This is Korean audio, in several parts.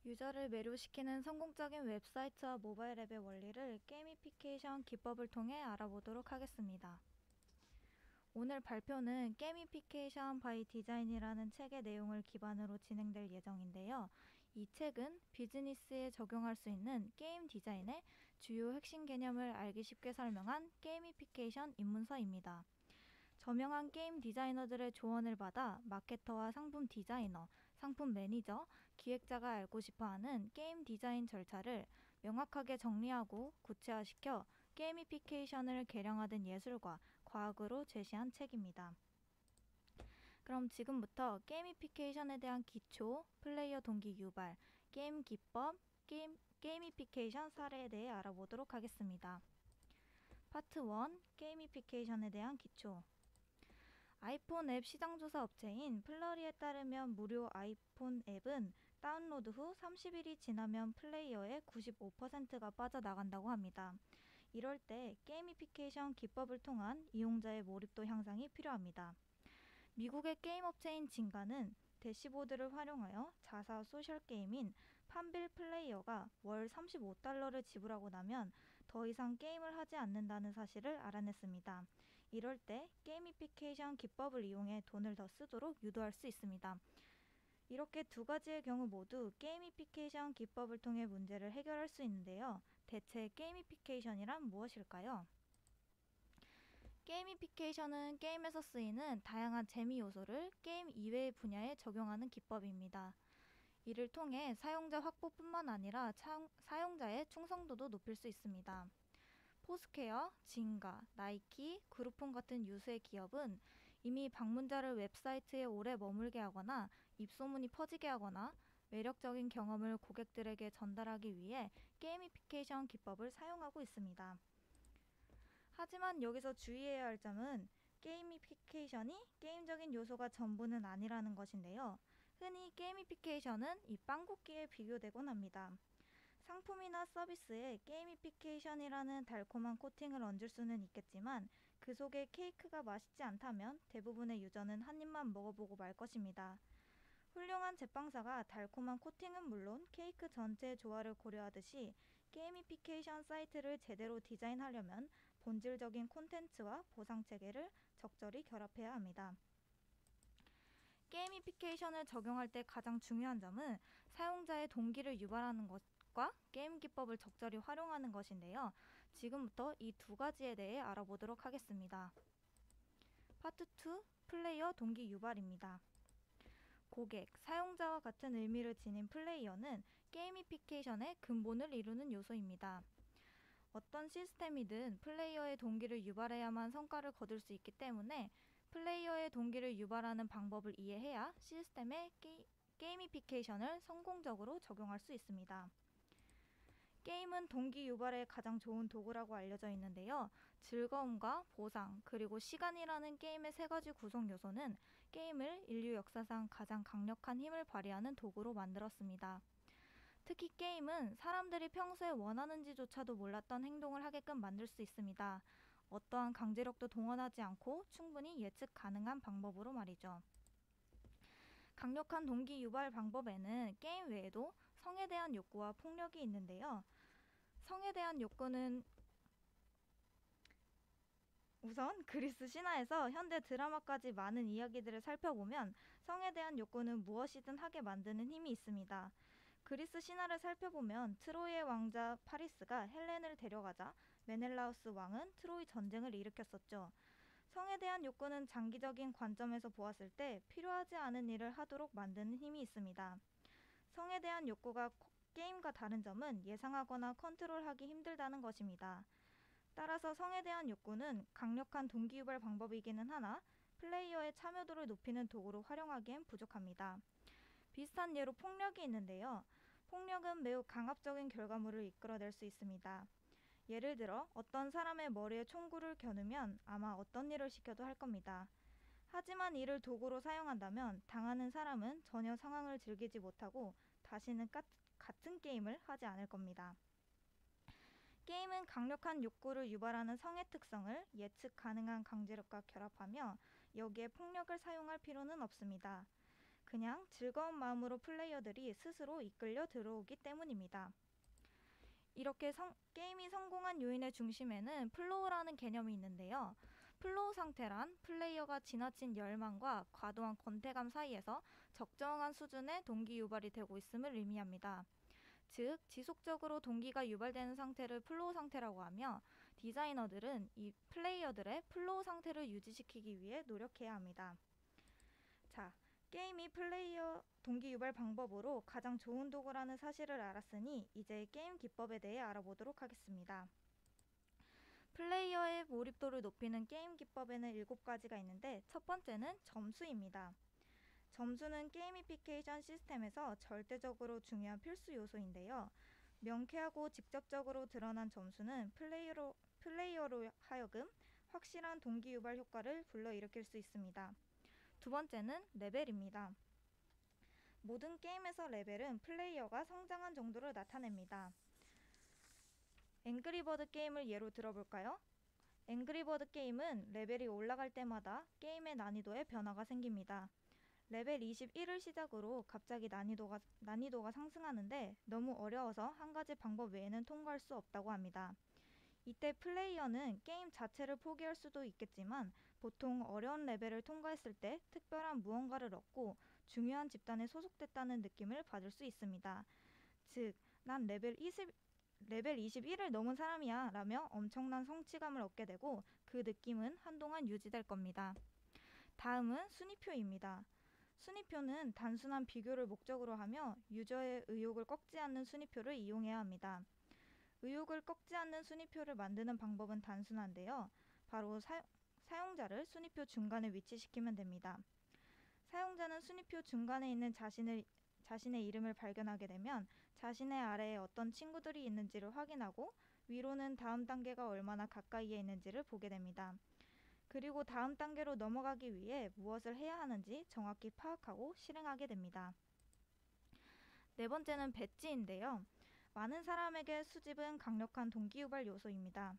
유저를 매료시키는 성공적인 웹사이트와 모바일 앱의 원리를 게이미피케이션 기법을 통해 알아보도록 하겠습니다. 오늘 발표는 게이미피케이션 바이 디자인이라는 책의 내용을 기반으로 진행될 예정인데요. 이 책은 비즈니스에 적용할 수 있는 게임 디자인의 주요 핵심 개념을 알기 쉽게 설명한 게이미피케이션 입문서입니다. 저명한 게임 디자이너들의 조언을 받아 마케터와 상품 디자이너, 상품 매니저, 기획자가 알고 싶어하는 게임 디자인 절차를 명확하게 정리하고 구체화시켜 게이미피케이션을 개량하던 예술과 과학으로 제시한 책입니다. 그럼 지금부터 게이미피케이션에 대한 기초, 플레이어 동기 유발, 게임 기법, 게이미피케이션 사례에 대해 알아보도록 하겠습니다. 파트 1. 게이미피케이션에 대한 기초. 아이폰 앱 시장조사 업체인 플러리에 따르면 무료 아이폰 앱은 다운로드 후 30일이 지나면 플레이어의 95%가 빠져나간다고 합니다. 이럴 때 게이미피케이션 기법을 통한 이용자의 몰입도 향상이 필요합니다. 미국의 게임 업체인 진가는 대시보드를 활용하여 자사 소셜 게임인 팜빌 플레이어가 월 35달러를 지불하고 나면 더 이상 게임을 하지 않는다는 사실을 알아냈습니다. 이럴 때 게이미피케이션 기법을 이용해 돈을 더 쓰도록 유도할 수 있습니다. 이렇게 두 가지의 경우 모두 게이미피케이션 기법을 통해 문제를 해결할 수 있는데요. 대체 게이미피케이션이란 무엇일까요? 게이미피케이션은 게임에서 쓰이는 다양한 재미 요소를 게임 이외의 분야에 적용하는 기법입니다. 이를 통해 사용자 확보뿐만 아니라 사용자의 충성도도 높일 수 있습니다. 포스케어, 진가, 나이키, 그룹폰 같은 유수의 기업은 이미 방문자를 웹사이트에 오래 머물게 하거나 입소문이 퍼지게 하거나 매력적인 경험을 고객들에게 전달하기 위해 게이미피케이션 기법을 사용하고 있습니다. 하지만 여기서 주의해야 할 점은 게이미피케이션이 게임적인 요소가 전부는 아니라는 것인데요. 흔히 게이미피케이션은 이 빵꾸기에 비교되곤 합니다. 상품이나 서비스에 게이미피케이션이라는 달콤한 코팅을 얹을 수는 있겠지만 그 속에 케이크가 맛있지 않다면 대부분의 유저는 한 입만 먹어보고 말 것입니다. 훌륭한 제빵사가 달콤한 코팅은 물론 케이크 전체의 조화를 고려하듯이 게이미피케이션 사이트를 제대로 디자인하려면 본질적인 콘텐츠와 보상 체계를 적절히 결합해야 합니다. 게이미피케이션을 적용할 때 가장 중요한 점은 사용자의 동기를 유발하는 것과 게임 기법을 적절히 활용하는 것인데요. 지금부터 이 두 가지에 대해 알아보도록 하겠습니다. 파트 2. 플레이어 동기 유발입니다. 고객, 사용자와 같은 의미를 지닌 플레이어는 게이미피케이션의 근본을 이루는 요소입니다. 어떤 시스템이든 플레이어의 동기를 유발해야만 성과를 거둘 수 있기 때문에 플레이어의 동기를 유발하는 방법을 이해해야 시스템의 게이미피케이션을 성공적으로 적용할 수 있습니다. 게임은 동기 유발에 가장 좋은 도구라고 알려져 있는데요. 즐거움과 보상, 그리고 시간이라는 게임의 세 가지 구성 요소는 게임을 인류 역사상 가장 강력한 힘을 발휘하는 도구로 만들었습니다. 특히 게임은 사람들이 평소에 원하는지조차도 몰랐던 행동을 하게끔 만들 수 있습니다. 어떠한 강제력도 동원하지 않고 충분히 예측 가능한 방법으로 말이죠. 강력한 동기 유발 방법에는 게임 외에도 성에 대한 욕구와 폭력이 있는데요. 성에 대한 욕구는 우선 그리스 신화에서 현대 드라마까지 많은 이야기들을 살펴보면 성에 대한 욕구는 무엇이든 하게 만드는 힘이 있습니다. 그리스 신화를 살펴보면 트로이의 왕자 파리스가 헬렌을 데려가자 메넬라우스 왕은 트로이 전쟁을 일으켰었죠. 성에 대한 욕구는 장기적인 관점에서 보았을 때 필요하지 않은 일을 하도록 만드는 힘이 있습니다. 성에 대한 욕구가 게임과 다른 점은 예상하거나 컨트롤하기 힘들다는 것입니다. 따라서 성에 대한 욕구는 강력한 동기유발 방법이기는 하나 플레이어의 참여도를 높이는 도구로 활용하기엔 부족합니다. 비슷한 예로 폭력이 있는데요. 폭력은 매우 강압적인 결과물을 이끌어낼 수 있습니다. 예를 들어 어떤 사람의 머리에 총구를 겨누면 아마 어떤 일을 시켜도 할 겁니다. 하지만 이를 도구로 사용한다면 당하는 사람은 전혀 상황을 즐기지 못하고 다시는 같은 게임을 하지 않을 겁니다. 게임은 강력한 욕구를 유발하는 성의 특성을 예측 가능한 강제력과 결합하며 여기에 폭력을 사용할 필요는 없습니다. 그냥 즐거운 마음으로 플레이어들이 스스로 이끌려 들어오기 때문입니다. 이렇게 게임이 성공한 요인의 중심에는 플로우라는 개념이 있는데요. 플로우 상태란 플레이어가 지나친 열망과 과도한 권태감 사이에서 적정한 수준의 동기 유발이 되고 있음을 의미합니다. 즉, 지속적으로 동기가 유발되는 상태를 플로우 상태라고 하며 디자이너들은 이 플레이어들의 플로우 상태를 유지시키기 위해 노력해야 합니다. 자, 게임이 플레이어 동기 유발 방법으로 가장 좋은 도구라는 사실을 알았으니 이제 게임 기법에 대해 알아보도록 하겠습니다. 플레이어의 몰입도를 높이는 게임 기법에는 7가지가 있는데 첫 번째는 점수입니다. 점수는 게이미피케이션 시스템에서 절대적으로 중요한 필수 요소인데요. 명쾌하고 직접적으로 드러난 점수는 플레이어로 하여금 확실한 동기 유발 효과를 불러일으킬 수 있습니다. 두 번째는 레벨입니다. 모든 게임에서 레벨은 플레이어가 성장한 정도를 나타냅니다. 앵그리버드 게임을 예로 들어볼까요? 앵그리버드 게임은 레벨이 올라갈 때마다 게임의 난이도에 변화가 생깁니다. 레벨 21을 시작으로 갑자기 난이도가 상승하는데 너무 어려워서 한 가지 방법 외에는 통과할 수 없다고 합니다. 이때 플레이어는 게임 자체를 포기할 수도 있겠지만 보통 어려운 레벨을 통과했을 때 특별한 무언가를 얻고 중요한 집단에 소속됐다는 느낌을 받을 수 있습니다. 즉, 난 레벨 21을 넘은 사람이야 라며 엄청난 성취감을 얻게 되고 그 느낌은 한동안 유지될 겁니다. 다음은 순위표입니다. 순위표는 단순한 비교를 목적으로 하며 유저의 의욕을 꺾지 않는 순위표를 이용해야 합니다. 의욕을 꺾지 않는 순위표를 만드는 방법은 단순한데요. 바로 사용자를 순위표 중간에 위치시키면 됩니다. 사용자는 순위표 중간에 있는 자신의 이름을 발견하게 되면 자신의 아래에 어떤 친구들이 있는지를 확인하고 위로는 다음 단계가 얼마나 가까이에 있는지를 보게 됩니다. 그리고 다음 단계로 넘어가기 위해 무엇을 해야 하는지 정확히 파악하고 실행하게 됩니다. 네 번째는 배지인데요. 많은 사람에게 수집은 강력한 동기유발 요소입니다.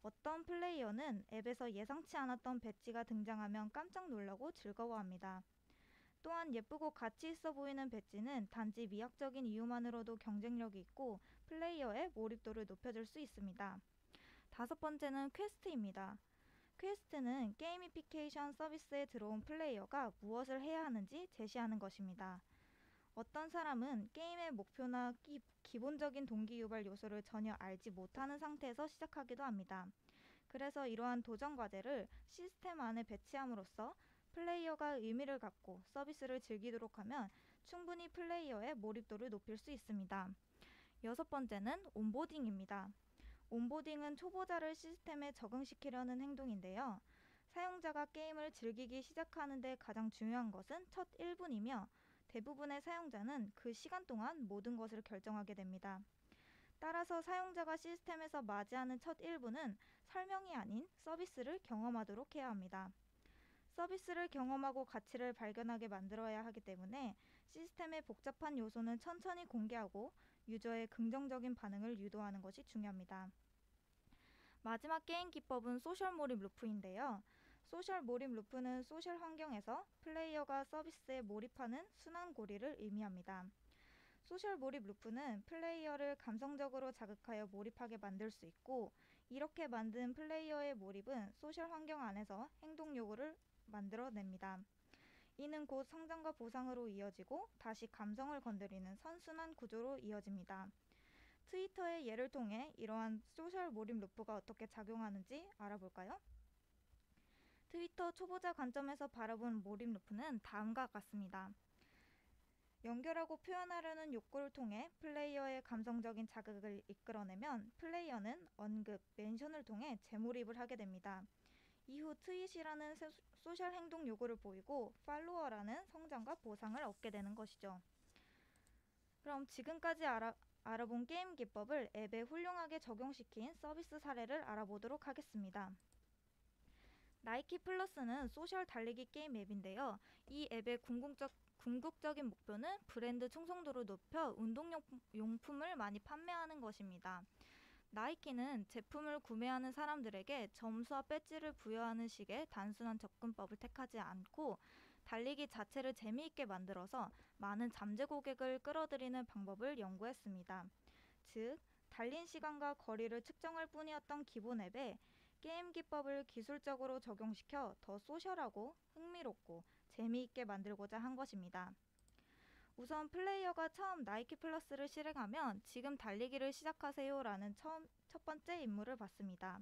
어떤 플레이어는 앱에서 예상치 않았던 배지가 등장하면 깜짝 놀라고 즐거워합니다. 또한 예쁘고 가치 있어 보이는 배지는 단지 미학적인 이유만으로도 경쟁력이 있고 플레이어의 몰입도를 높여줄 수 있습니다. 다섯 번째는 퀘스트입니다. 퀘스트는 게이미피케이션 서비스에 들어온 플레이어가 무엇을 해야 하는지 제시하는 것입니다. 어떤 사람은 게임의 목표나 기본적인 동기 유발 요소를 전혀 알지 못하는 상태에서 시작하기도 합니다. 그래서 이러한 도전 과제를 시스템 안에 배치함으로써 플레이어가 의미를 갖고 서비스를 즐기도록 하면 충분히 플레이어의 몰입도를 높일 수 있습니다. 여섯 번째는 온보딩입니다. 온보딩은 초보자를 시스템에 적응시키려는 행동인데요. 사용자가 게임을 즐기기 시작하는 데 가장 중요한 것은 첫 1분이며 대부분의 사용자는 그 시간 동안 모든 것을 결정하게 됩니다. 따라서 사용자가 시스템에서 맞이하는 첫 1분은 설명이 아닌 서비스를 경험하도록 해야 합니다. 서비스를 경험하고 가치를 발견하게 만들어야 하기 때문에 시스템의 복잡한 요소는 천천히 공개하고 유저의 긍정적인 반응을 유도하는 것이 중요합니다. 마지막 게임 기법은 소셜 몰입 루프인데요. 소셜 몰입 루프는 소셜 환경에서 플레이어가 서비스에 몰입하는 순환고리를 의미합니다. 소셜 몰입 루프는 플레이어를 감성적으로 자극하여 몰입하게 만들 수 있고 이렇게 만든 플레이어의 몰입은 소셜 환경 안에서 행동 요구를 만들어냅니다. 이는 곧 성장과 보상으로 이어지고 다시 감성을 건드리는 선순환 구조로 이어집니다. 트위터의 예를 통해 이러한 소셜 몰입 루프가 어떻게 작용하는지 알아볼까요? 트위터 초보자 관점에서 바라본 몰입 루프는 다음과 같습니다. 연결하고 표현하려는 욕구를 통해 플레이어의 감성적인 자극을 이끌어내면 플레이어는 언급, 멘션을 통해 재몰입을 하게 됩니다. 이후 트윗이라는 소셜 행동 요구를 보이고 팔로워라는 성장과 보상을 얻게 되는 것이죠. 그럼 지금까지 알아본 게임 기법을 앱에 훌륭하게 적용시킨 서비스 사례를 알아보도록 하겠습니다. 나이키 플러스는 소셜 달리기 게임 앱인데요. 이 앱의 궁극적인 목표는 브랜드 충성도를 높여 운동용품을 많이 판매하는 것입니다. 나이키는 제품을 구매하는 사람들에게 점수와 배지를 부여하는 식의 단순한 접근법을 택하지 않고 달리기 자체를 재미있게 만들어서 많은 잠재 고객을 끌어들이는 방법을 연구했습니다. 즉, 달린 시간과 거리를 측정할 뿐이었던 기본 앱에 게임 기법을 기술적으로 적용시켜 더 소셜하고 흥미롭고 재미있게 만들고자 한 것입니다. 우선 플레이어가 처음 나이키 플러스를 실행하면 지금 달리기를 시작하세요라는 첫 번째 임무를 받습니다.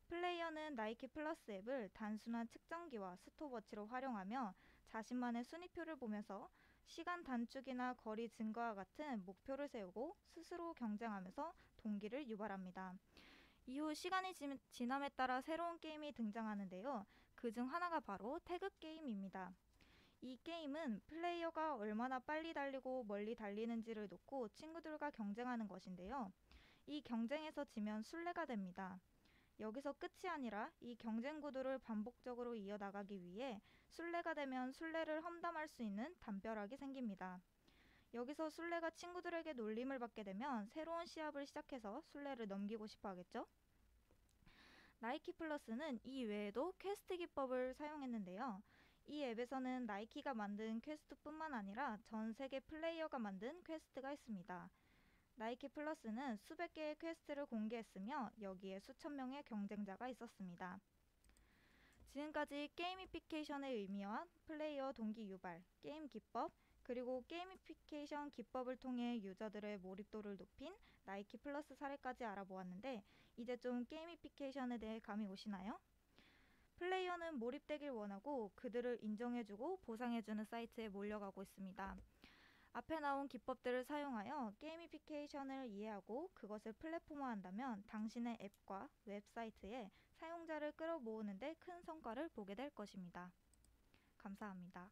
플레이어는 나이키 플러스 앱을 단순한 측정기와 스톱워치로 활용하며 자신만의 순위표를 보면서 시간 단축이나 거리 증가와 같은 목표를 세우고 스스로 경쟁하면서 동기를 유발합니다. 이후 시간이 지남에 따라 새로운 게임이 등장하는데요. 그중 하나가 바로 태그 게임입니다. 이 게임은 플레이어가 얼마나 빨리 달리고 멀리 달리는지를 놓고 친구들과 경쟁하는 것인데요. 이 경쟁에서 지면 술래가 됩니다. 여기서 끝이 아니라 이 경쟁 구도를 반복적으로 이어나가기 위해 술래가 되면 술래를 험담할 수 있는 담벼락이 생깁니다. 여기서 술래가 친구들에게 놀림을 받게 되면 새로운 시합을 시작해서 술래를 넘기고 싶어 하겠죠? 나이키 플러스는 이 외에도 퀘스트 기법을 사용했는데요. 이 앱에서는 나이키가 만든 퀘스트뿐만 아니라 전 세계 플레이어가 만든 퀘스트가 있습니다. 나이키 플러스는 수백 개의 퀘스트를 공개했으며 여기에 수천 명의 경쟁자가 있었습니다. 지금까지 게이미피케이션의 의미와 플레이어 동기 유발, 게임 기법, 그리고 게이미피케이션 기법을 통해 유저들의 몰입도를 높인 나이키 플러스 사례까지 알아보았는데 이제 좀 게이미피케이션에 대해 감이 오시나요? 플레이어는 몰입되길 원하고 그들을 인정해주고 보상해주는 사이트에 몰려가고 있습니다. 앞에 나온 기법들을 사용하여 게이미피케이션을 이해하고 그것을 플랫폼화한다면 당신의 앱과 웹사이트에 사용자를 끌어모으는 데 큰 성과를 보게 될 것입니다. 감사합니다.